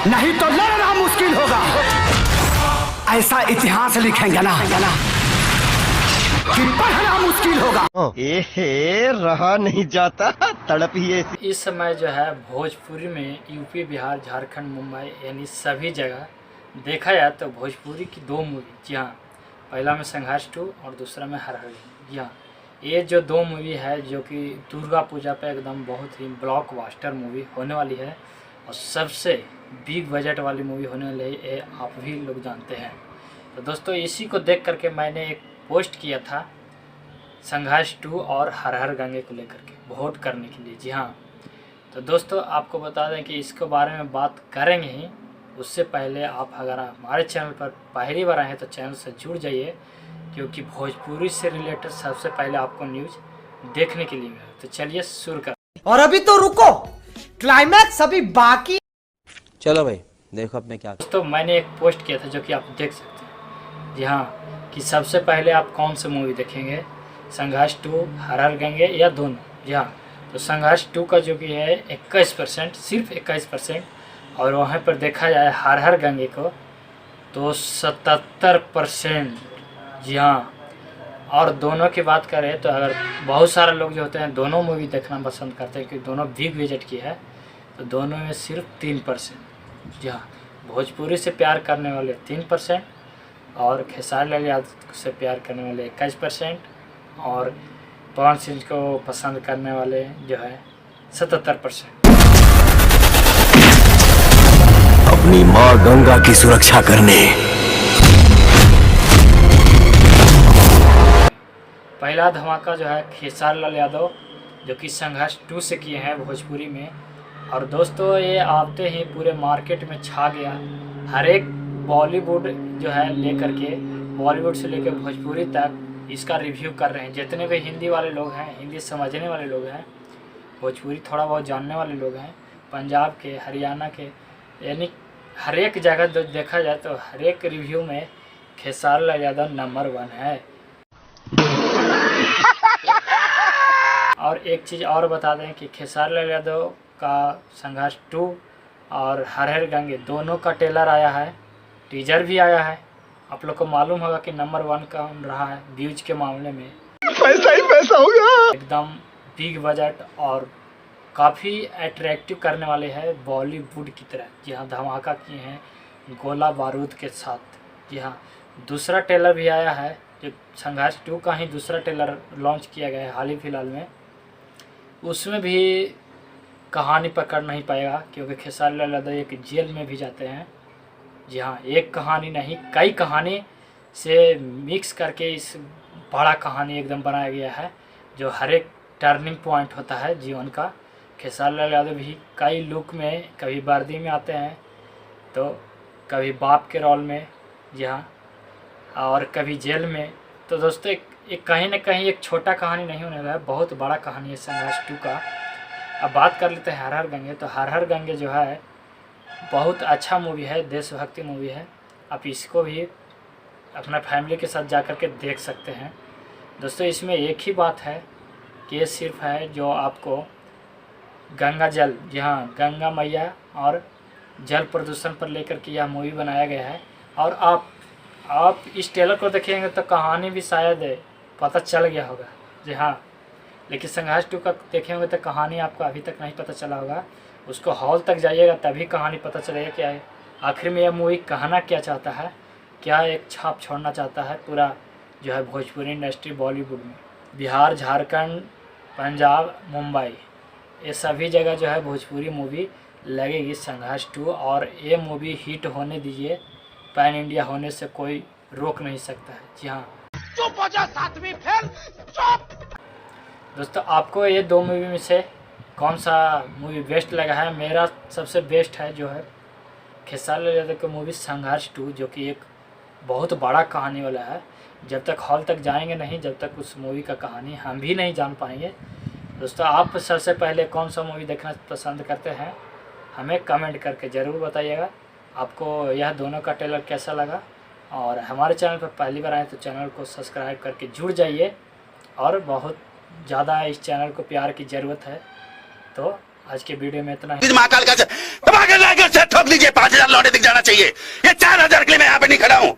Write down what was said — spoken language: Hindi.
नहीं तो लड़ना मुश्किल होगा। ऐसा इतिहास लिखेंगे ना कि पढ़ना मुश्किल होगा। रहा नहीं जाता, तड़प ही ऐसी। इस समय जो है भोजपुरी में यूपी, बिहार, झारखंड, मुंबई यानी सभी जगह देखा जाए तो भोजपुरी की दो मूवी, जी हाँ, पहला में संघर्ष 2 और दूसरा में हर हर। जी हाँ, ये जो दो मूवी है जो कि दुर्गा पूजा पे एकदम बहुत ही ब्लॉकबस्टर मूवी होने वाली है और सबसे बिग बजट वाली मूवी होने वाली है, ये आप भी लोग जानते हैं। तो दोस्तों इसी को देख करके मैंने एक पोस्ट किया था संघर्ष 2 और हर हर गंगे को लेकर के वोट करने के लिए। जी हाँ, तो दोस्तों आपको बता दें कि इसके बारे में बात करेंगे ही, उससे पहले आप अगर हमारे चैनल पर पहली बार आए हैं तो चैनल से जुड़ जाइए, क्योंकि भोजपुरी से रिलेटेड सबसे पहले आपको न्यूज़ देखने के लिए मिले। तो चलिए शुरू कर। और अभी तो रुको, क्लाइमैक्स अभी बाकी। चलो भाई देखो अब मैं क्या। दोस्तों मैंने एक पोस्ट किया था जो कि आप देख सकते हैं। जी हाँ, कि सबसे पहले आप कौन सी मूवी देखेंगे, संघर्ष 2, हर हर गंगे या दोनों। जी हाँ, तो संघर्ष 2 का जो कि है 21%, सिर्फ 21%, और वहाँ पर देखा जाए हर हर गंगे को तो 77%। जी हाँ, और दोनों की बात करें तो अगर बहुत सारे लोग जो होते हैं दोनों मूवी देखना पसंद करते हैं क्योंकि दोनों बिग बजट की है, तो दोनों में सिर्फ 3%। जी हाँ, भोजपुरी से प्यार करने वाले 3% और खेसारी लाल यादव से प्यार करने वाले 21% और पवन सिंह को पसंद करने वाले जो है 77%। अपनी माँ गंगा की सुरक्षा करने। पहला धमाका जो है खेसारी लाल यादव जो कि संघर्ष 2 से किए हैं भोजपुरी में, और दोस्तों ये आते ही पूरे मार्केट में छा गया। हर एक बॉलीवुड जो है लेकर के, बॉलीवुड से लेकर भोजपुरी तक इसका रिव्यू कर रहे हैं। जितने भी हिंदी वाले लोग हैं, हिंदी समझने वाले लोग हैं, भोजपुरी थोड़ा बहुत जानने वाले लोग हैं, पंजाब के, हरियाणा के, यानी हर एक जगह जो देखा जाए तो हर एक रिव्यू में खेसारी लाल यादव नंबर 1 है। और एक चीज़ और बता दें कि खेसारी लाल यादव का संघर्ष 2 और हर हर गंगे दोनों का ट्रेलर आया है, टीजर भी आया है। आप लोग को मालूम होगा कि नंबर 1 का रहा है व्यूज के मामले में, पैसा ही पैसा होगा। एकदम बिग बजट और काफ़ी अट्रैक्टिव करने वाले हैं बॉलीवुड की तरह। जी हाँ, धमाका किए हैं गोला बारूद के साथ। जी हाँ, दूसरा ट्रेलर भी आया है, जो संघर्ष 2 का ही दूसरा ट्रेलर लॉन्च किया गया है हाल ही फिलहाल में। उसमें भी कहानी पकड़ नहीं पाएगा क्योंकि खेसारी लाल यादव एक जेल में भी जाते हैं। जी हाँ, एक कहानी नहीं कई कहानी से मिक्स करके इस बड़ा कहानी एकदम बनाया गया है, जो हर एक टर्निंग पॉइंट होता है जीवन का। खेसारी लाल यादव भी कई लुक में, कभी वर्दी में आते हैं तो कभी बाप के रोल में, जी हाँ, और कभी जेल में। तो दोस्तों एक कहीं ना कहीं एक छोटा कहानी नहीं होने वाला है, बहुत बड़ा कहानी है संघर्ष 2 का। अब बात कर लेते हैं हर हर गंगे। तो हर हर गंगे जो है बहुत अच्छा मूवी है, देशभक्ति मूवी है। आप इसको भी अपना फैमिली के साथ जा कर के देख सकते हैं। दोस्तों इसमें एक ही बात है कि ये सिर्फ है जो आपको गंगा जल, जी हाँ, गंगा मैया और जल प्रदूषण पर लेकर के यह मूवी बनाया गया है। और आप इस ट्रेलर को देखेंगे तो कहानी भी शायद पता चल गया होगा। जी हाँ, लेकिन संघर्ष 2 का देखेंगे तो कहानी आपको अभी तक नहीं पता चला होगा। उसको हॉल तक जाइएगा तभी कहानी पता चलेगा क्या है आखिर में यह मूवी कहना क्या चाहता है, क्या एक छाप छोड़ना चाहता है पूरा जो है भोजपुरी इंडस्ट्री बॉलीवुड में। बिहार, झारखंड, पंजाब, मुंबई, ये सभी जगह जो है भोजपुरी मूवी लगेगी संघर्ष 2, और ये मूवी हिट होने दीजिए, पैन इंडिया होने से कोई रोक नहीं सकता है। जी हाँ, चुप हो जा सातवीं फेल, चुप। दोस्तों आपको ये दो मूवी में से कौन सा मूवी बेस्ट लगा है? मेरा सबसे बेस्ट है जो है खेसारी लाल यादव की मूवी संघर्ष 2, जो कि एक बहुत बड़ा कहानी वाला है। जब तक हॉल तक जाएंगे नहीं, जब तक उस मूवी का कहानी हम भी नहीं जान पाएंगे। दोस्तों आप सबसे पहले कौन सा मूवी देखना पसंद करते हैं हमें कमेंट करके ज़रूर बताइएगा। आपको यह दोनों का ट्रेलर कैसा लगा, और हमारे चैनल पर पहली बार आए तो चैनल को सब्सक्राइब करके जुड़ जाइए, और बहुत ज़्यादा इस चैनल को प्यार की ज़रूरत है। तो आज के वीडियो में इतना ही। महाकाल का ठोक लीजिए 5,000। लौटे दिख जाना चाहिए। ये 4000 के लिए मैं यहाँ पे नहीं खड़ा हूँ।